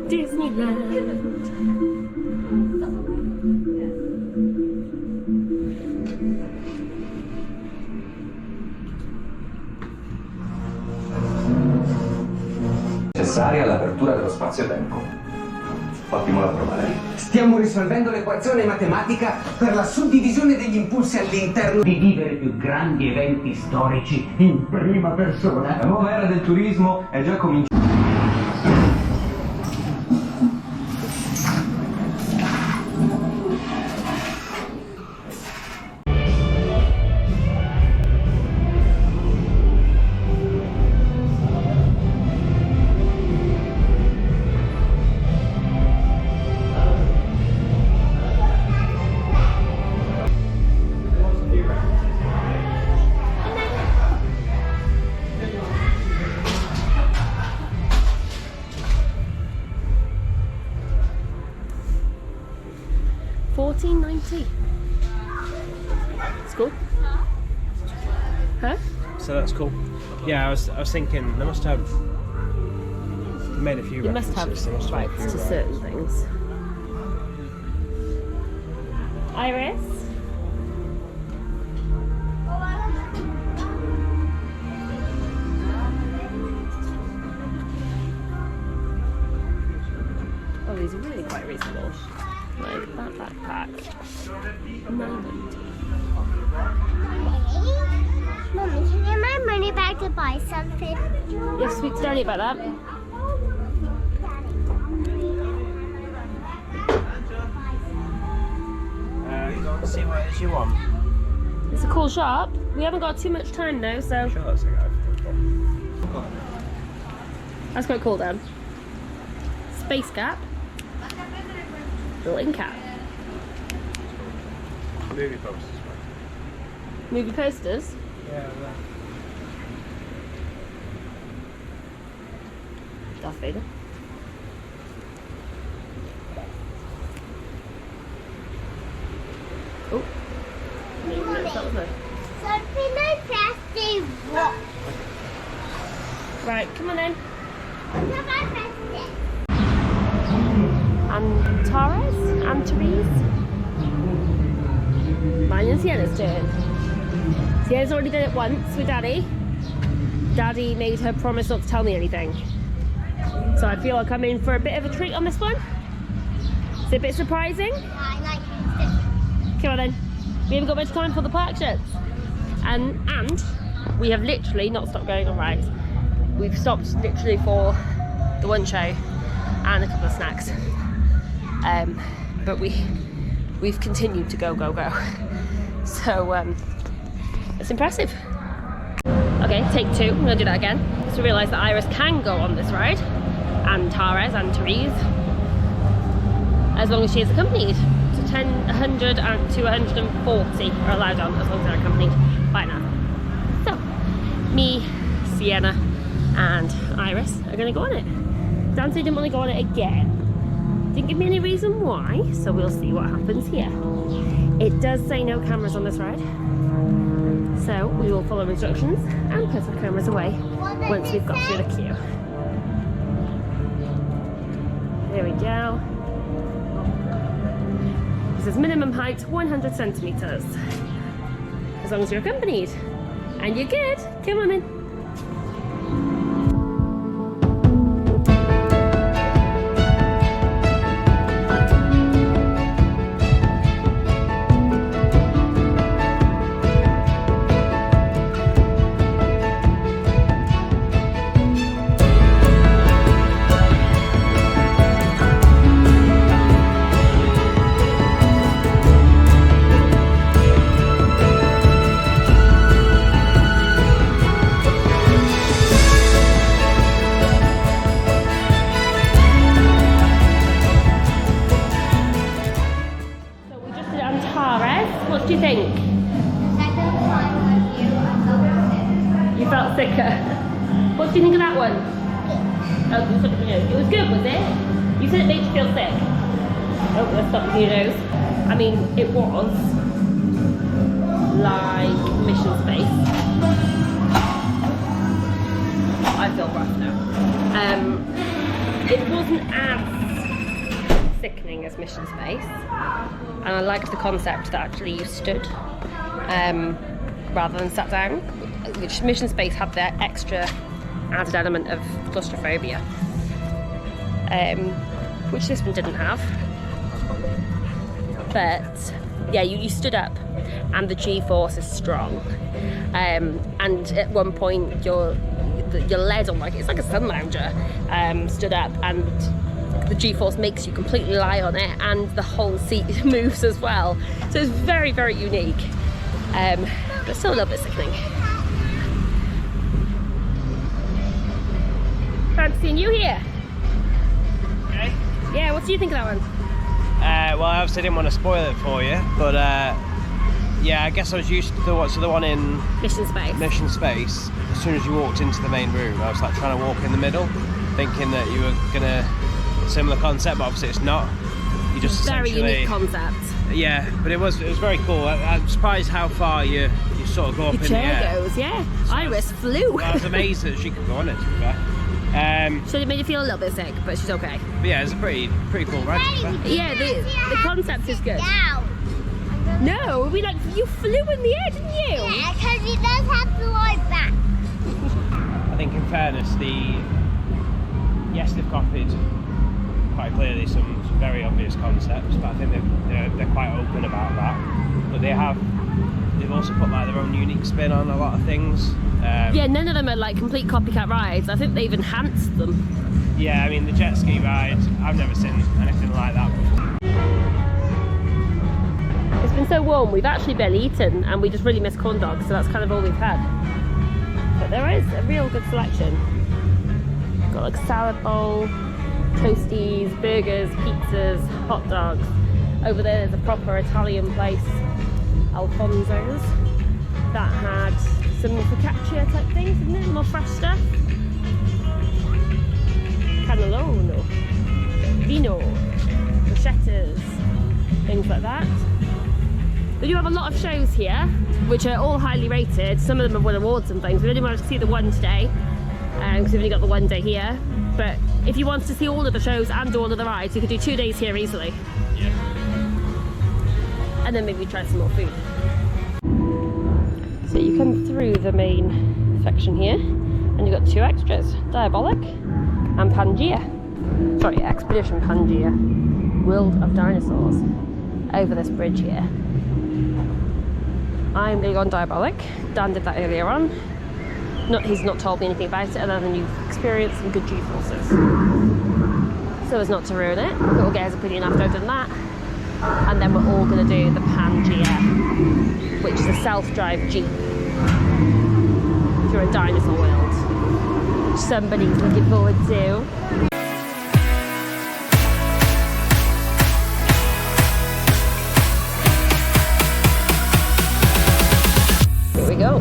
S2: Disneyland.
S11: Necessaria all'apertura dello spazio-tempo. Fattimela provare. Stiamo risolvendo l'equazione matematica per la suddivisione degli impulsi all'interno di vivere più grandi eventi storici in prima persona. La nuova era del turismo è già cominciata.
S2: $14.90. It's cool. Huh?
S3: So that's cool. Yeah, I was thinking they must have made a few.
S2: You must have rights to certain things. Iris? Oh, these are really quite reasonable. Like that backpack. $9.90.
S7: Mummy, can you have my money back to buy something?
S2: You have to speak to Daddy about that.
S3: You go and see what it is you want.
S2: It's a cool shop. We haven't got too much time though, so.
S3: Sure, that's okay.
S2: That's quite cool, Dan. Space cap. Built-in cap.
S3: Movie posters.
S2: Movie posters.
S3: Yeah,
S2: Darth Vader. Oh.
S7: Something I pressed a rock.
S2: Right, come on then.
S7: Have I pressed it?
S2: Antares? Mine and Sienna's turn. Sienna's already done it once with Daddy. Daddy made her promise not to tell me anything. So I feel like I'm in for a bit of a treat on this one. It's a bit surprising.
S7: I like it.
S2: Come on then. We haven't got much time for the park sheds. And we have literally not stopped going on rides. We've stopped literally for the one show and a couple of snacks. But we've continued to go. So it's impressive. Okay, take two. I'm gonna do that again. Just to realise that Iris can go on this ride. Antares and Therese. As long as she is accompanied. So 10, 100 and 240 are allowed on as long as they're accompanied by now. So, me, Sienna and Iris are going to go on it. Dan said he didn't want to go on it again. Didn't give me any reason why, so we'll see what happens here. It does say no cameras on this ride. So we will follow instructions and put our cameras away once we've got through the queue. There we go. It says minimum height 100 centimeters. As long as you're accompanied. And you're good. Come on in. What do you think? You felt sicker. What do you think of that one? It was good, was it? You said it made you feel sick. Oh, let's stop with your nose. I mean, it was like Mission Space. I feel rough now. It wasn't as sickening as Mission Space. And I liked the concept that actually you stood rather than sat down, which Mission Space had their extra added element of claustrophobia, which this one didn't have. But yeah, you stood up and the G-force is strong, and at one point your legs on, like it's like a sun lounger, stood up, and the G-force makes you completely lie on it, and the whole seat moves as well. So it's very, very unique, but still a little bit sickening. Fancy seeing you here.
S3: Okay.
S2: Yeah, what do you think of that one?
S3: Well, I obviously didn't want to spoil it for you, but yeah, I guess I was used to the one in
S2: Mission Space.
S3: Mission Space. As soon as you walked into the main room, I was like trying to walk in the middle, thinking that you were gonna similar concept, but obviously it's not. You just
S2: very unique concept.
S3: Yeah, but it was very cool. I'm surprised how far you sort of go up in the air.
S2: The chair goes, yeah. So Iris flew.
S3: I was amazed that she could go on it, to be fair.
S2: So it made you feel a little bit sick, but she's okay.
S3: But yeah, it's a pretty cool ride.
S2: Yeah, the concept is good. No, you flew in the air, didn't you?
S7: Yeah, because it does have to lie back.
S3: I think in fairness, yes, they've copied quite clearly some very obvious concepts, but I think they're quite open about that. But they've also put like their own unique spin on a lot of things.
S2: Yeah, none of them are like complete copycat rides. I think they've enhanced them.
S3: Yeah, I mean the jet ski ride, I've never seen anything like that before.
S2: It's been so warm, we've actually barely eaten, and we just really miss corn dogs, so that's kind of all we've had. But there is a real good selection. Got like salad bowl, toasties, burgers, pizzas, hot dogs. Over there there's a proper Italian place, Alfonso's, that had some focaccia type things, isn't it? More fresh stuff. Cannelloni, vino, bruschettas, things like that. We do have a lot of shows here, which are all highly rated. Some of them have won awards and things. We only managed to see the one today, because we've only got the one day here. But if you wanted to see all of the shows and all of the rides, you could do 2 days here easily.
S3: Yeah.
S2: And then maybe try some more food. So you come through the main section here, and you've got 2 extras, Diabolik and Pangea. Sorry, Expedition Pangea, World of Dinosaurs, over this bridge here. I'm big on Diabolik. Dan did that earlier on. He's not told me anything about it other than you've experienced some good G-forces. So as not to ruin it, but we'll get his opinion after I've done that. And then we're all going to do the Pangea, which is a self-drive Jeep through a dinosaur world, which somebody's looking forward to. Here we go.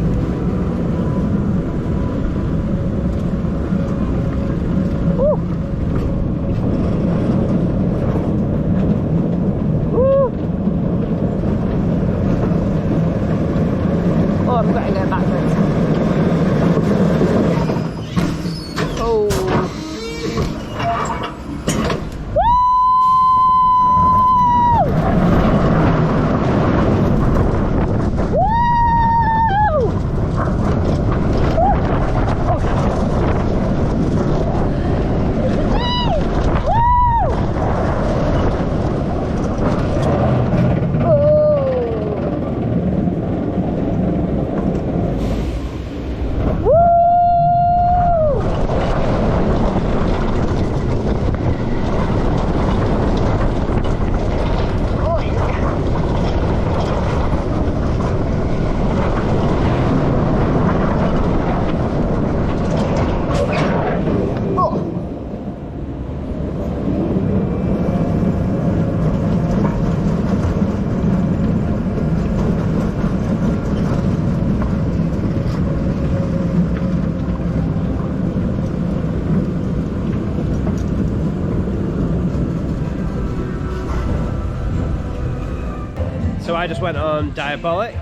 S3: So I just went on Diabolik,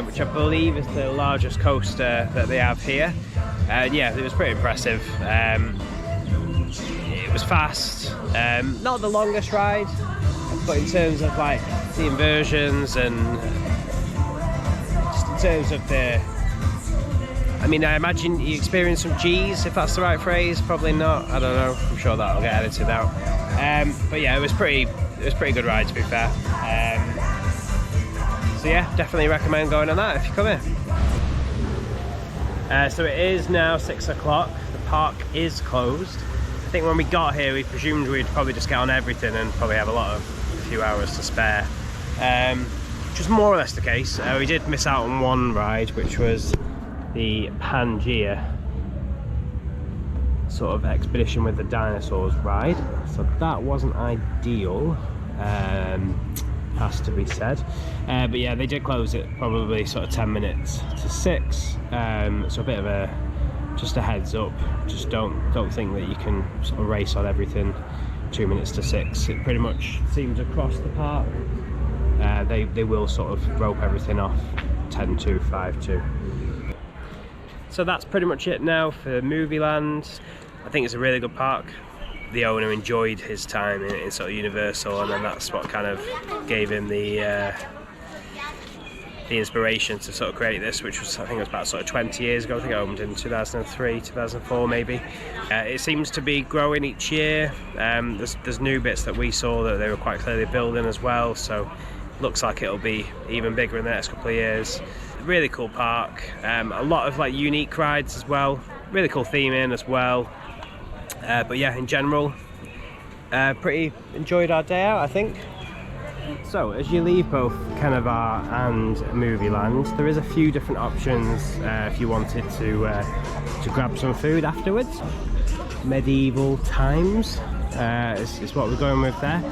S3: which I believe is the largest coaster that they have here. And yeah, it was pretty impressive. It was fast, not the longest ride, but in terms of like the inversions and just in terms of the, I mean, I imagine you experienced some G's, if that's the right phrase. Probably not, I don't know, I'm sure that'll get edited out. But yeah, it was pretty good ride, to be fair. So yeah, definitely recommend going on that if you come here. So it is now 6 o'clock. The park is closed. I think when we got here, we presumed we'd probably just get on everything and probably have a few hours to spare. Which is more or less the case. We did miss out on one ride, which was the Pangea sort of expedition with the dinosaurs ride. So that wasn't ideal. Has to be said, but yeah, they did close it probably sort of 10 minutes to 6, so a bit of just a heads up. Just don't think that you can sort of race on everything 2 minutes to 6. It pretty much seems across the park they will sort of rope everything off 10 to 5 to. So that's pretty much it now for Movieland. I think it's a really good park. The owner enjoyed his time in sort of Universal, and then that's what kind of gave him the the inspiration to sort of create this, which was, I think it was about sort of 20 years ago. I think it opened in 2003, 2004 maybe. It seems to be growing each year. There's new bits that we saw that they were quite clearly building as well, so looks like it'll be even bigger in the next couple of years. Really cool park, a lot of like unique rides as well, really cool theming as well. But yeah, in general, pretty enjoyed our day out, I think. So as you leave both Caneva and Movieland, there is a few different options if you wanted to grab some food afterwards. Medieval Times is what we're going with there.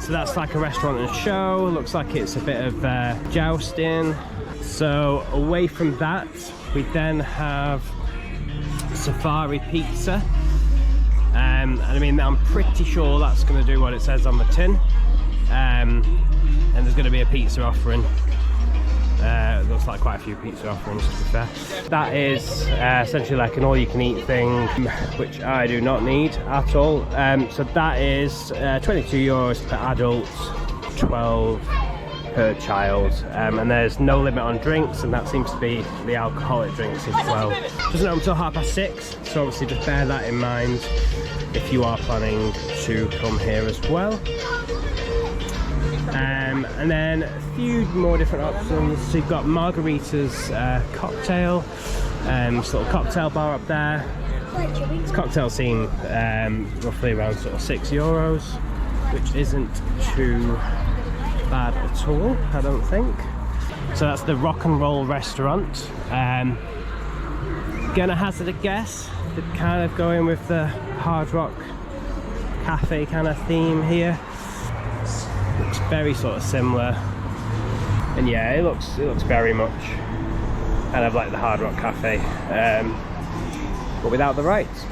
S3: So that's like a restaurant and show. Looks like it's a bit of jousting. So away from that, we then have Safari Pizza. And I mean, I'm pretty sure that's going to do what it says on the tin. And there's going to be a pizza offering. Looks like quite a few pizza offerings, to be fair. That is essentially like an all-you-can-eat thing, which I do not need at all. So that is €22 per adult, 12 per child, and there's no limit on drinks, and that seems to be the alcoholic drinks as well. Doesn't open until 6:30, so obviously just bear that in mind if you are planning to come here as well. And then a few more different options. So you've got Margarita's cocktail, sort of cocktail bar up there. This cocktail seem roughly around sort of €6, which isn't too bad at all, I don't think. So that's the Rock and Roll Restaurant. Gonna hazard a guess, they're kind of going with the hard rock cafe kind of theme here. Looks very sort of similar, and yeah, it looks very much kind of like the Hard Rock Cafe, but without the rides.